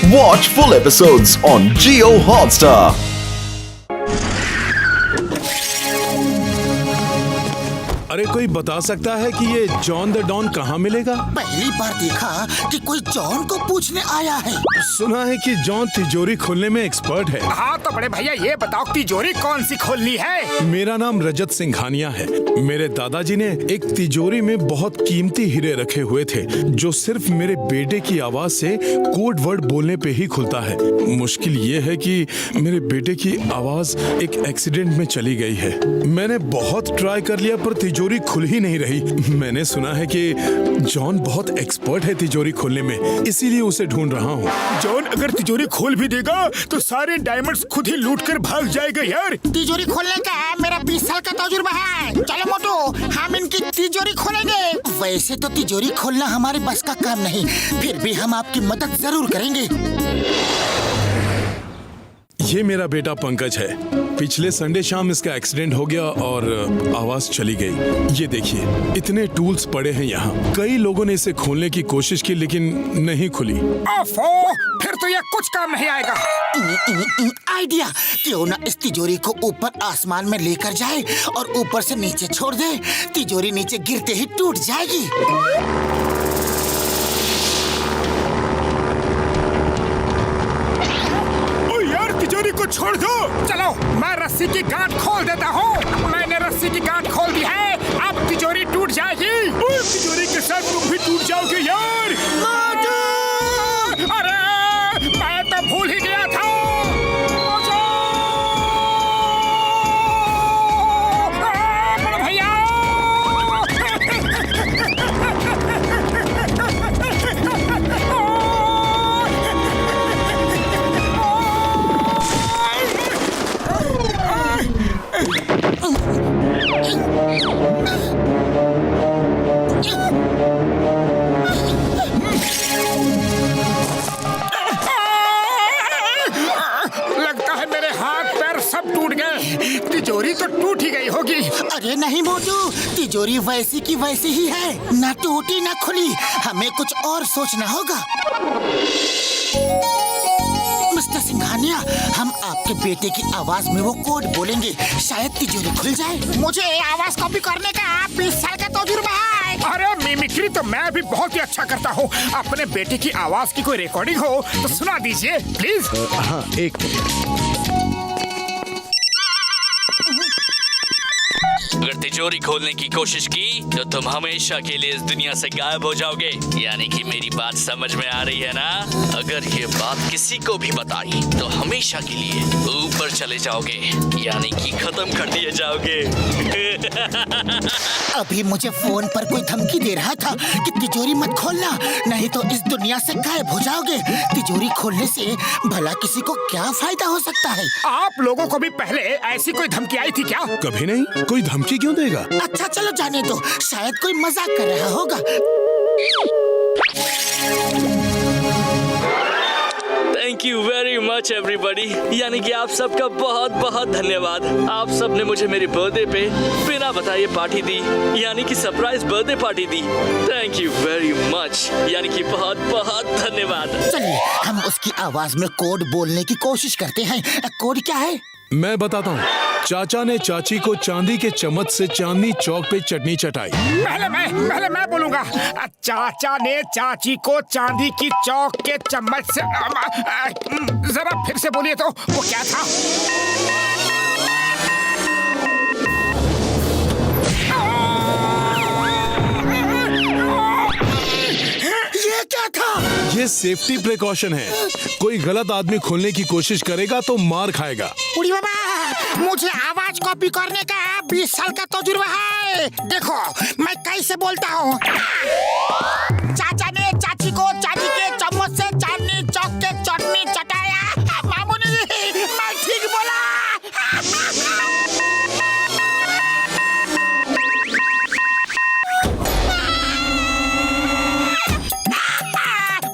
Watch full episodes on Jio Hotstar. अरे कोई बता सकता है कि ये जॉन द डॉन कहाँ मिलेगा? पहली बार देखा कि कोई जॉन को पूछने आया है। सुना है कि जॉन तिजोरी खोलने में एक्सपर्ट है। हाँ तो बड़े भैया ये बताओ तिजोरी कौन सी खोलनी है? मेरा नाम रजत सिंघानिया है। मेरे दादाजी ने एक तिजोरी में बहुत कीमती हीरे रखे हुए थे जो सिर्फ मेरे बेटे की आवाज से कोड वर्ड बोलने पे ही खुलता है। मुश्किल ये है कि मेरे बेटे की आवाज एक एक्सीडेंट में चली गई है। मैंने बहुत ट्राई कर लिया पर तिजोरी खुल ही नहीं रही। मैंने सुना है कि जॉन बहुत एक्सपर्ट है तिजोरी खोलने में, इसीलिए उसे ढूंढ रहा हूँ। जॉन अगर तिजोरी खोल भी देगा तो सारे डायमंड्स खुद ही लूट कर भाग जाएगा यार। तिजोरी खोलने का मेरा 20 साल का तजुर्बा है। चलो मोटू, हम इनकी तिजोरी खोलेंगे। वैसे तो तिजोरी खोलना हमारे बस का काम नहीं, फिर भी हम आपकी मदद जरूर करेंगे। ये मेरा बेटा पंकज है। पिछले संडे शाम इसका एक्सीडेंट हो गया और आवाज चली गई। ये देखिए, इतने टूल्स पड़े हैं यहाँ। कई लोगों ने इसे खोलने की कोशिश की लेकिन नहीं खुली। ओफो, फिर तो ये कुछ काम नहीं आएगा। आइडिया, क्यों ना इस तिजोरी को ऊपर आसमान में लेकर जाए और ऊपर से नीचे छोड़ दे। तिजोरी नीचे गिरते ही टूट जाएगी। तिजोरी को छोड़ दो। चलो मैं रस्सी की गांठ खोल देता हूँ। मैंने रस्सी की गांठ खोल दी है, अब तिजोरी टूट जाएगी। तिजोरी के साथ तुम भी टूट जाओगे यार। अरे मैं तो भूल ही गया था। बड़े भैया लगता है मेरे हाथ पैर सब टूट गए। तिजोरी तो टूट ही गई होगी। अरे नहीं मोटू, तिजोरी वैसी की वैसी ही है, ना टूटी ना खुली। हमें कुछ और सोचना होगा। मिस्टर सिंघानिया, हम आपके बेटे की आवाज में वो कोड बोलेंगे, शायद तिजोरी खुल जाए। मुझे आवाज कॉपी करने का 20 साल का तजुर्बा है। अरे मिमिक्री तो मैं भी बहुत ही अच्छा करता हूँ। अपने बेटे की आवाज की कोई रिकॉर्डिंग हो तो सुना दीजिए प्लीज। हाँ, एक अगर तिजोरी खोलने की कोशिश की तो तुम हमेशा के लिए इस दुनिया से गायब हो जाओगे। यानी कि मेरी बात समझ में आ रही है ना? अगर ये बात किसी को भी बताई तो हमेशा के लिए ऊपर चले जाओगे, यानी कि खत्म कर दिए जाओगे। अभी मुझे फोन पर कोई धमकी दे रहा था कि तिजोरी मत खोलना, नहीं तो इस दुनिया से गायब हो जाओगे। तिजोरी खोलने से भला किसी को क्या फायदा हो सकता है? आप लोगों को भी पहले ऐसी कोई धमकी आई थी क्या? कभी नहीं। कोई धमकी क्यों देगा? अच्छा चलो जाने दो, शायद कोई मजाक कर रहा होगा। Thank you very much everybody. यानी कि आप सबका बहुत बहुत धन्यवाद। आप सब ने मुझे मेरे बर्थडे पे बिना बताए पार्टी दी, यानी कि surprise birthday party the. Thank you very much, यानी कि बहुत बहुत धन्यवाद। चलिए हम उसकी आवाज में कोड बोलने की कोशिश करते हैं। कोड क्या है? मैं बताता हूँ। चाचा ने चाची को चांदी के चम्मच से चांदनी चौक पे चटनी चटाई। पहले मैं बोलूंगा। चाचा ने चाची को चांदी की चौक के चम्मच से जरा फिर से बोलिए तो वो क्या था? ये क्या था? ये सेफ्टी प्रिकॉशन है। कोई गलत आदमी खोलने की कोशिश करेगा तो मार खाएगा। उड़ी बाबा, मुझे आवाज कॉपी करने का 20 साल का तजुर्बा है। देखो मैं कैसे बोलता हूँ। चाचा ने चाची को चांदी के चम्मच से चांदनी चौक के चटनी चटाया। मामूली, मैं ठीक बोला।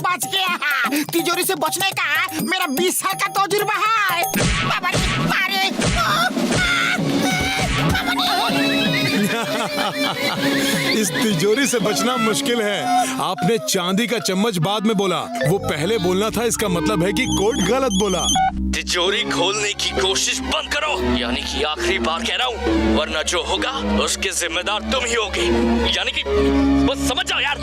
बच गया। तिजोरी से बचने का मेरा 20 साल का तजुर्बा है। बाबा रे, मारे। इस तिजोरी से बचना मुश्किल है। आपने चांदी का चम्मच बाद में बोला, वो पहले बोलना था। इसका मतलब है कि कोड गलत बोला। तिजोरी खोलने की कोशिश बंद करो, यानी कि आखिरी बार कह रहा हूँ, वरना जो होगा उसके जिम्मेदार तुम ही होगे। यानी कि बस समझ जाओ यार।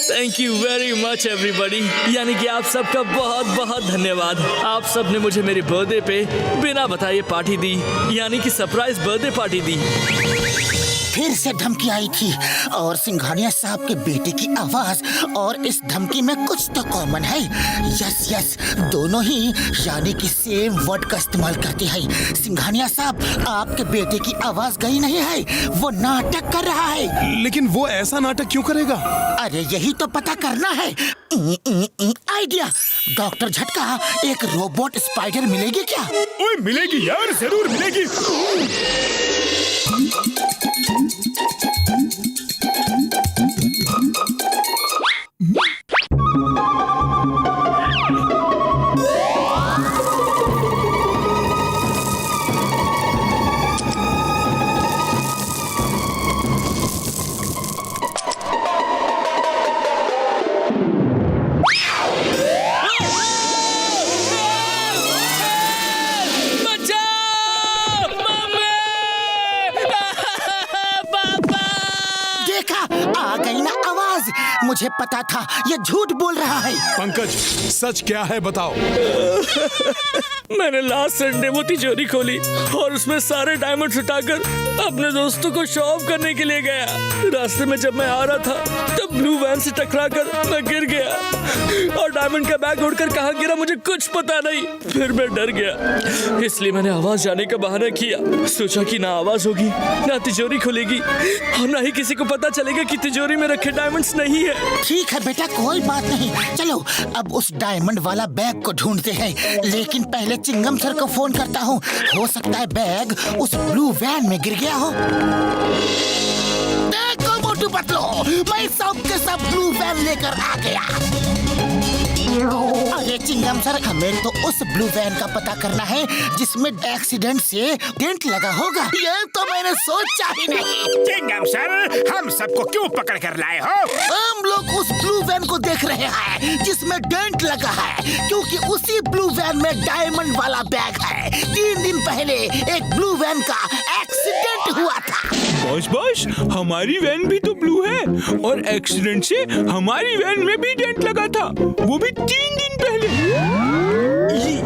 Thank you very much everybody, यानी कि आप सबका बहुत बहुत धन्यवाद। आप सब ने मुझे मेरे बर्थडे पे बिना बताए पार्टी दी, यानी कि सरप्राइज बर्थडे पार्टी दी। फिर से धमकी आई थी और सिंघानिया साहब के बेटे की आवाज और इस धमकी में कुछ तो कॉमन है। यस यस, दोनों ही यानी कि सेम वर्ड का इस्तेमाल करते हैं। सिंघानिया साहब, आपके बेटे की आवाज गई नहीं है, वो नाटक कर रहा है। लेकिन वो ऐसा नाटक क्यों करेगा? अरे यही तो पता करना है। आइडिया, डॉक्टर झटका, एक रोबोट स्पाइडर मिलेगी क्या? ओए मिलेगी यार, जरूर मिलेगी। आ गई ना आवाज, मुझे पता था ये झूठ बोल रहा है। पंकज, सच क्या है बताओ। मैंने लास्ट संडे वो तिजोरी खोली और उसमें सारे डायमंड्स उठाकर अपने दोस्तों को शो ऑफ करने के लिए गया। रास्ते में जब मैं आ रहा था तब ब्लू वैन से टकराकर मैं गिर गया और डायमंड का बैग उड़कर कहाँ गिरा मुझे कुछ पता नहीं। फिर मैं डर गया, इसलिए मैंने आवाज जाने का बहाना किया। सोचा कि ना आवाज होगी, ना तिजोरी खुलेगी और ना ही किसी को पता चलेगा कि तिजोरी में रखे डायमंड्स नहीं है। ठीक है बेटा, कोई बात नहीं। चलो अब उस डायमंड वाला बैग को ढूंढते हैं, लेकिन पहले चिंगम सर को फोन करता हूँ। हो सकता है बैग उस ब्लू वैन में गिर गया हो। देखो मोटू पतलो, मैं सब के सब ब्लू वैन लेकर आ गया। अरे चिंगम सर, हमें तो उस ब्लू वैन का पता करना है जिसमें एक्सीडेंट से डेंट लगा होगा। ये तो मैंने सोचा ही नहीं। चिंगम सर, हम सबको क्यों पकड़ कर लाए हो? हम लोग उस ब्लू वैन को देख रहे हैं जिसमें डेंट लगा है, क्योंकि उसी ब्लू वैन में डायमंड वाला बैग है। 3 दिन पहले एक ब्लू वैन का एक्सीडेंट हुआ था। बॉस, हमारी वैन भी तो ब्लू है और एक्सीडेंट से हमारी वैन में भी डेंट लगा था, वो भी 3 दिन पहले।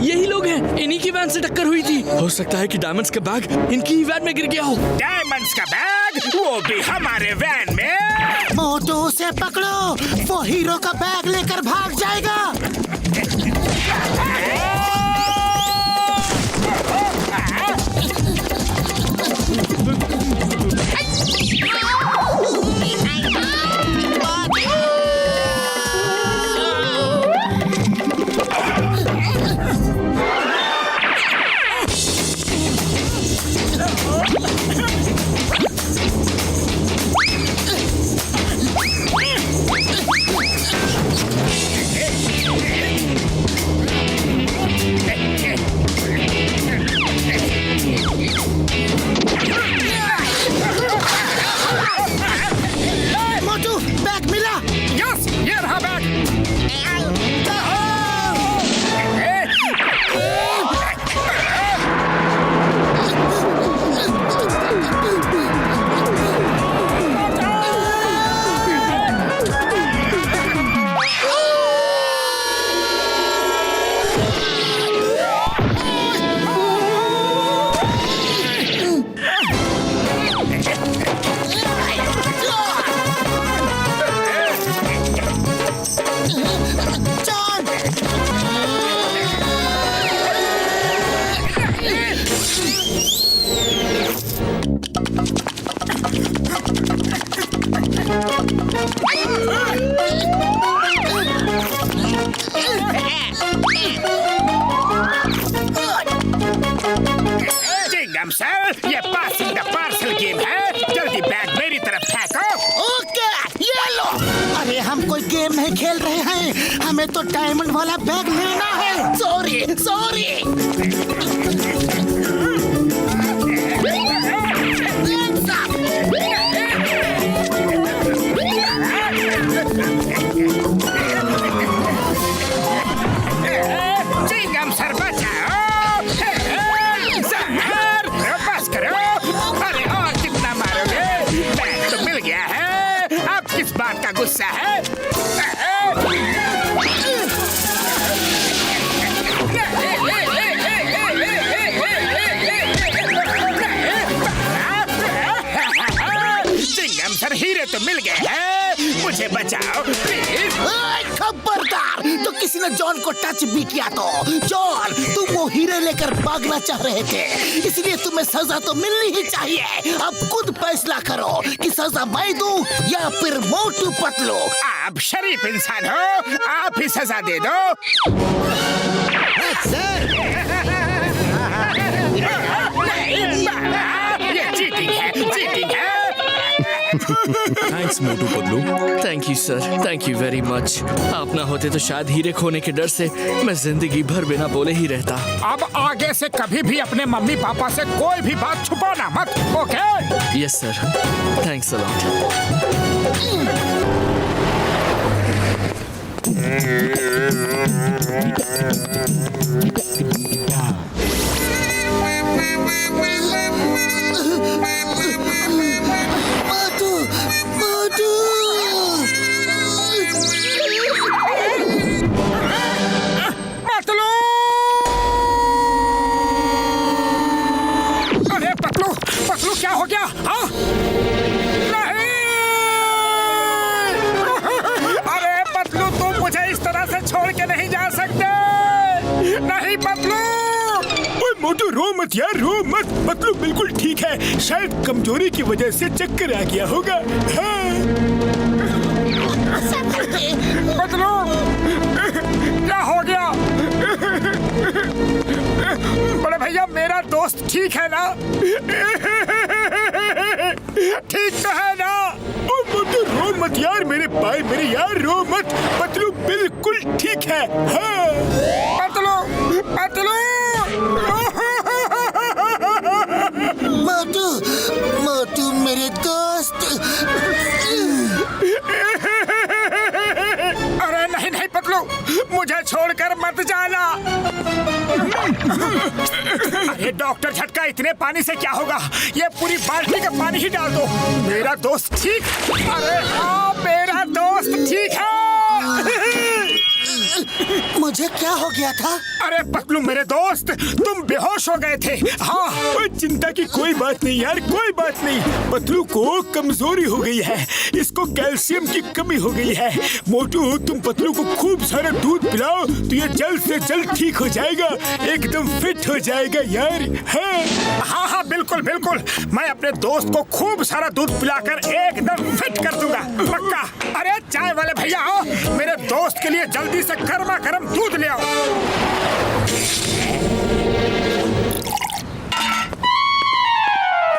यही लोग हैं, इन्हीं की वैन से टक्कर हुई थी। हो सकता है कि डायमंड्स का बैग इनकी ही वैन में गिर गया हो। डायमंड्स का बैग, वो भी हमारे वैन में। मोटू से पकड़ो, वो हीरो का बैग लेकर भाग जाएगा। मोटू, बैग मिला। यस, ये रहा बैग। चिंगम सर, ये पासिंग द पार्सल गेम है। जल्दी बैग मेरी तरफ फेंको। ओके, ये लो। अरे हम कोई गेम नहीं खेल रहे हैं, हमें तो डायमंड वाला बैग लेना है। Sorry sorry. मुझे बचाओ प्लीज। खबरदार, तो किसी ने जॉन को टच भी किया तो जॉन, तुम वो हीरे लेकर भागना चाह रहे थे, इसलिए तुम्हें सजा तो मिलनी ही चाहिए। अब खुद फैसला करो कि सजा मैं दूं या फिर मोटू पतलू। आप शरीफ इंसान हो, आप ही सजा दे दो। ये चीटिंग है, चीटिंग है। Thanks Motu Patlu. Thank you sir, thank you very much. आप ना होते तो शायद हीरे खोने के डर से मैं जिंदगी भर बिना बोले ही रहता। अब आगे से कभी भी अपने मम्मी पापा से कोई भी बात छुपाना मत, okay? Yes sir, thanks a lot. Motu, Motu. Patlu! अरे पतलू, पतलू क्या हो गया? हाँ? नहीं! अरे पतलू, तुम मुझे इस तरह से छोड़ के नहीं जा सकते। नहीं पतलू! ओए मोटू, रो मत यार, रो मत। पतलू बिल्कुल ठीक है, शायद कमजोरी की वजह से चक्कर आ गया होगा। हाँ। पतलू, क्या हो गया? बड़े भैया, मेरा दोस्त ठीक है ना? ठीक तो है ना? ओ मोटू, रो मत यार मेरे भाई, मेरे यार, रो मत। पतलू बिल्कुल ठीक है। हाँ। पतलू, पतलू! मोटू, मोटू मेरे दोस्त। अरे नहीं नहीं पतलू, मुझे छोड़कर मत जाना। अरे डॉक्टर झटका, इतने पानी से क्या होगा? ये पूरी बाल्टी का पानी ही डाल दो। मेरा दोस्त ठीक? अरे हाँ, मेरा दोस्त ठीक है। मुझे क्या हो गया था? अरे पतलू मेरे दोस्त, तुम बेहोश हो गए थे। हाँ। ओए चिंता की कोई बात नहीं यार, कोई बात नहीं। पतलू को कमजोरी हो गई है, इसको कैल्शियम की कमी हो गई है। मोटू, तुम पतलू को खूब सारा दूध पिलाओ तो ये जल्द से जल्द ठीक हो जाएगा, एकदम फिट हो जाएगा यार। हाँ हाँ बिल्कुल बिल्कुल, मैं अपने दोस्त को खूब सारा दूध पिलाकर एकदम फिट कर दूंगा, पक्का। अरे चाय वाले भैया आओ, मेरे दोस्त के लिए जल्दी से गर्मा गर्म दूध ले आओ।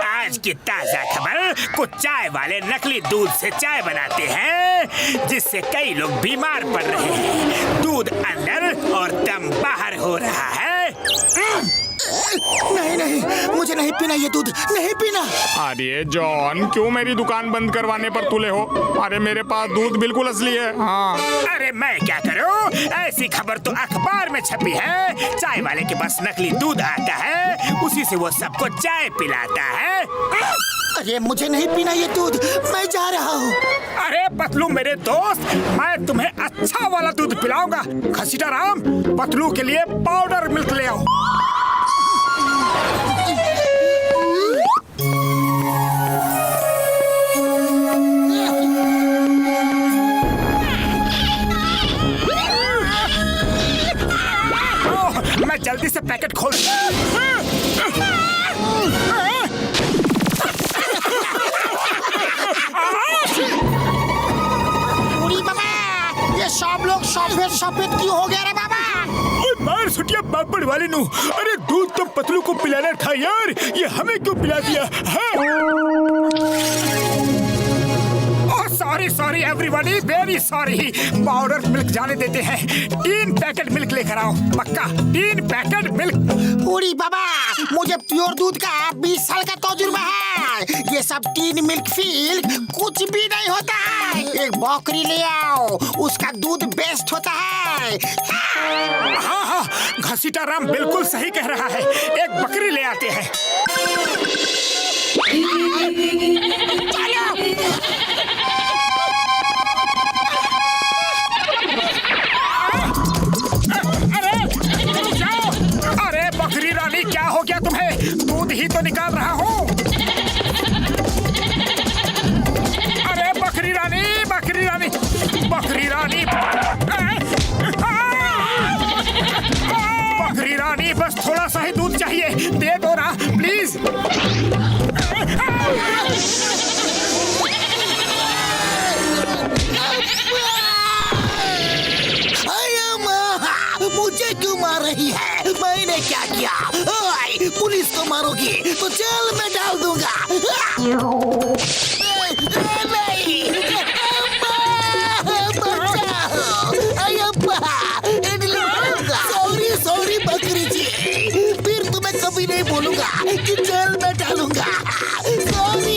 आज की ताजा खबर, कुछ चाय वाले नकली दूध से चाय बनाते हैं जिससे कई लोग बीमार पड़ रहे हैं। दूध अंदर और दम बाहर हो रहा है। नहीं नहीं, मुझे नहीं पीना ये दूध, नहीं पीना। अरे जॉन, क्यों मेरी दुकान बंद करवाने पर तुले हो? अरे मेरे पास दूध बिल्कुल असली है। हाँ। अरे मैं क्या करूं? ऐसी खबर तो अखबार में छपी है। चाय वाले के पास नकली दूध आता है, उसी से वो सबको चाय पिलाता है। अरे मुझे नहीं पीना ये दूध, मैं जा रहा हूँ। अरे पतलू मेरे दोस्त, मैं तुम्हें अच्छा वाला दूध पिलाऊंगा। घसीटा राम, पतलू के लिए पाउडर मिल्क ले आओ। मैं जल्दी से पैकेट खोल। उड़ी बाबा, ये सब लोग सफेद सफेद क्यों हो गया रे बाबा? ओए मार सुटिया बापड़ वाले नु। अरे दूध तो पतलू को पिलाना था यार, ये हमें क्यों पिला दिया? Sorry sorry everybody, very sorry. Powder milk जाने देते हैं। 3 पैकेट मिल्क लेकर आओ, पक्का 3 पैकेट मिल्क। उड़ी बाबा, मुझे प्योर दूध का 20 साल का तजुर्बा है। ये सब 3 मिल्क फील कुछ भी नहीं होता है। एक बकरी ले आओ, उसका दूध बेस्ट होता है। हाँ हाँ, घसीटा राम बिल्कुल सही कह रहा है। एक बकरी ले आते हैं। अरे बकरी रानी, क्या हो गया तुम्हें? दूध ही तो निकाल रहा हूँ। अरे बकरी रानी, बकरी रानी, मुझे क्यों मार रही है? मैंने क्या किया? ओए, पुलिस को मारोगी तो जेल में डाल दूंगा। नहीं, सॉरी सॉरी बकरी जी, फिर तुम्हें कभी नहीं बोलूंगा कि जेल में डालूंगा। सॉरी।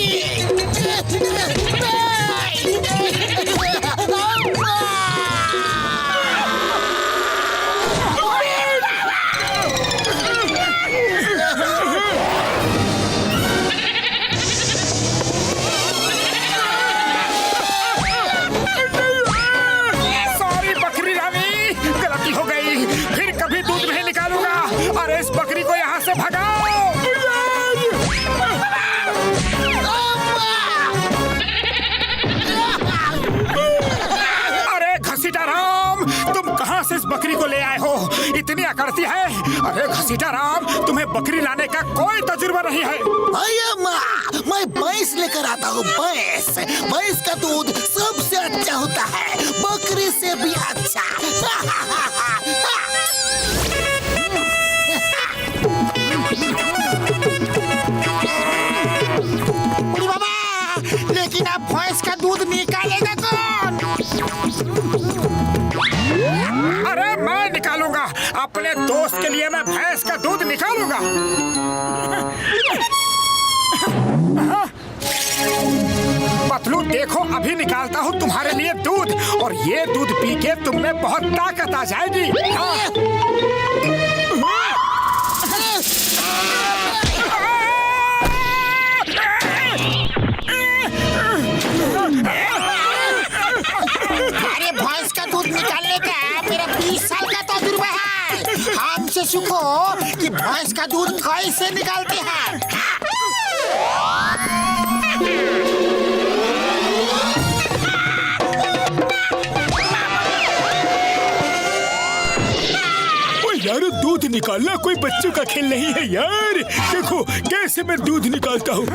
इस बकरी को यहाँ से भगाओ। अरे घसीटा राम, तुम कहाँ से इस बकरी को ले आए हो? इतनी अकड़ती है। अरे घसीटा राम, तुम्हें बकरी लाने का कोई तजुर्बा नहीं है। भैया माँ, मैं भैंस लेकर आता हूँ। भैंस भैंस का दूध सबसे अच्छा होता है, बकरी से भी अच्छा। लेकिन अब भैंस का दूध निकालेगा कौन? अरे मैं निकालूंगा, अपने दोस्त के लिए मैं भैंस का दूध निकालूंगा। पतलू देखो, अभी निकालता हूँ तुम्हारे लिए दूध, और ये दूध पी के तुम में बहुत ताकत आ जाएगी। अरे भैंस का दूध निकालने का मेरा 20 साल का तजुर्बा है। हमसे सीखो कि भैंस का दूध कैसे निकालते हैं। यार, दूध निकालना कोई बच्चों का खेल नहीं है यार। देखो कैसे मैं दूध निकालता हूँ।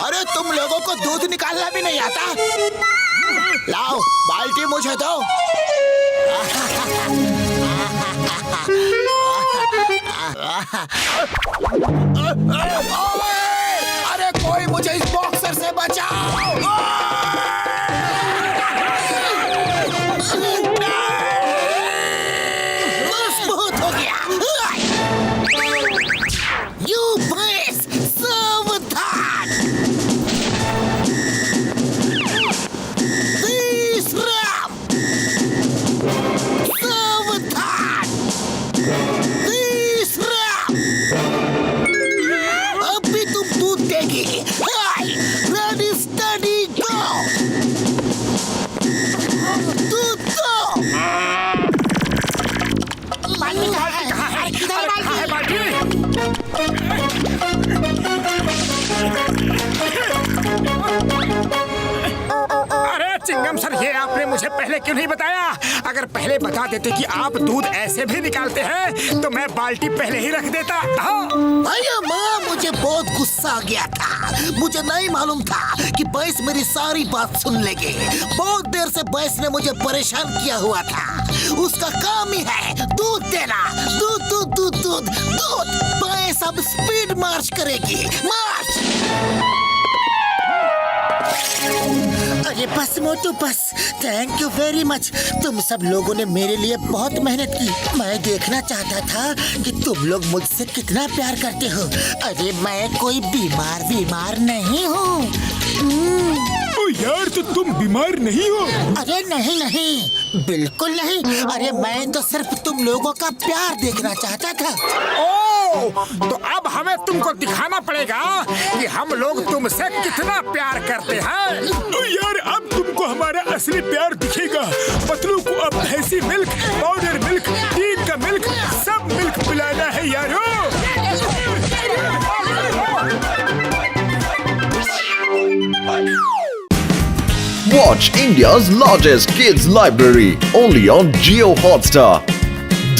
अरे तुम लोगों को दूध निकालना भी नहीं आता? लाओ बाल्टी मुझे दो। अरे कोई मुझे इस बॉक्सर से बचाओ। बहुत हो गया। यू भैंस सावधान। अभी तुम दूध देगी। रेडी स्टडी गो। दूध दो। बाल्टी कहाँ है? किधर बाल्टी? अरे चिंगम सर, ये आपने मुझे पहले क्यों नहीं बताया? अगर पहले बता देते कि आप दूध ऐसे भी निकालते हैं तो मैं बाल्टी पहले ही रख देता। हाँ। भैया माँ, मुझे बहुत गुस्सा आ गया था। मुझे नहीं मालूम था कि भैंस मेरी सारी बात सुन लेगी। बहुत देर से भैंस ने मुझे परेशान किया हुआ था। उसका काम ही है दूध देना। दूध दूध दूध दूध दूध। भैंस अब स्पीड मार्च करेगी। मार्च। अरे बस मोटू बस, थैंक यू वेरी मच। तुम सब लोगों ने मेरे लिए बहुत मेहनत की। मैं देखना चाहता था कि तुम लोग मुझसे कितना प्यार करते हो। अरे मैं कोई बीमार नहीं हूँ। ओ यार, तो तुम बीमार नहीं हो? अरे नहीं, बिल्कुल नहीं। अरे मैं तो सिर्फ तुम लोगों का प्यार देखना चाहता था। ओ, तो अब हमें तुमको दिखाना पड़ेगा कि हम लोग तुमसे कितना प्यार करते हैं। यार अब तुमको हमारा असली प्यार दिखेगा। पतलू को अब भैंसी मिल्क, पाउडर मिल्क, टीन का मिल्क, सब मिल्क पिलाना है यारो। Watch India's largest kids library only on Jio Hotstar.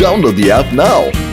Download the app now.